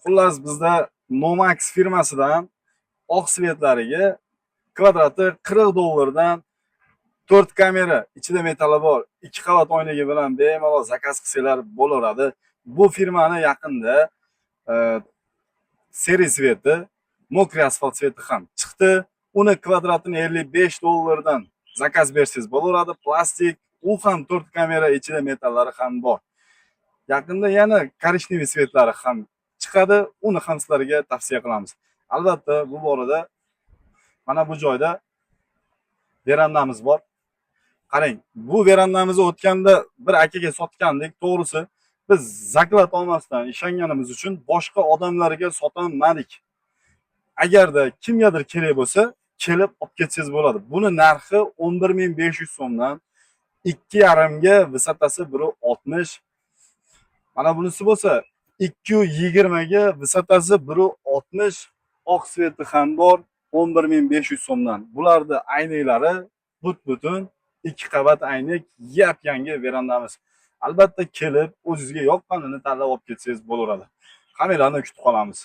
Xullas bizda Nomax firmasidan oq svetlariga kvadrati $40 dan 4 kamera, ichida metali bor, 2 qavat oynagi bilan bemalol zakaz qilsalar bo'laveradi. Bu firmani yaqinda e, seri sveti, mokriy asfalt sveti ham chiqdi. Uni kvadratini $55 dan zakaz bersangiz bo'laveradi. Plastik, u ham 4 kamera, ichida metallari ham bor. Yaqinda yana korishneviy svetlari ham chiqadi. Uni ham sizlarga tavsiya qilamiz. Albatta, bu borada mana bu joyda verandamiz bor. Qarang, bu verandamizni o'tganda bir akaga sotgandik. To'g'risi, biz zaklad olmasdan ishonganimiz uchun boshqa odamlarga sotolmadik. Agarda kimgadir kerak bo'lsa, kelib olib ketsangiz bo'ladi. Buni narxi 11.500 so'mdan 2,5 ga, vысотasi 1.60. Mana bunisi bo'lsa 220 ga, vысотasi 1.60. Oq sveti ham bor, 11.500 so'mdan. Bularni aynaklari but-butun, 2 qavat aynak, yap-yangi verandamiz. Albatta kelib o'zingizga yoqqanini tanlab olib ketsangiz bo'laveradi. Hammalarni kutib qolamiz.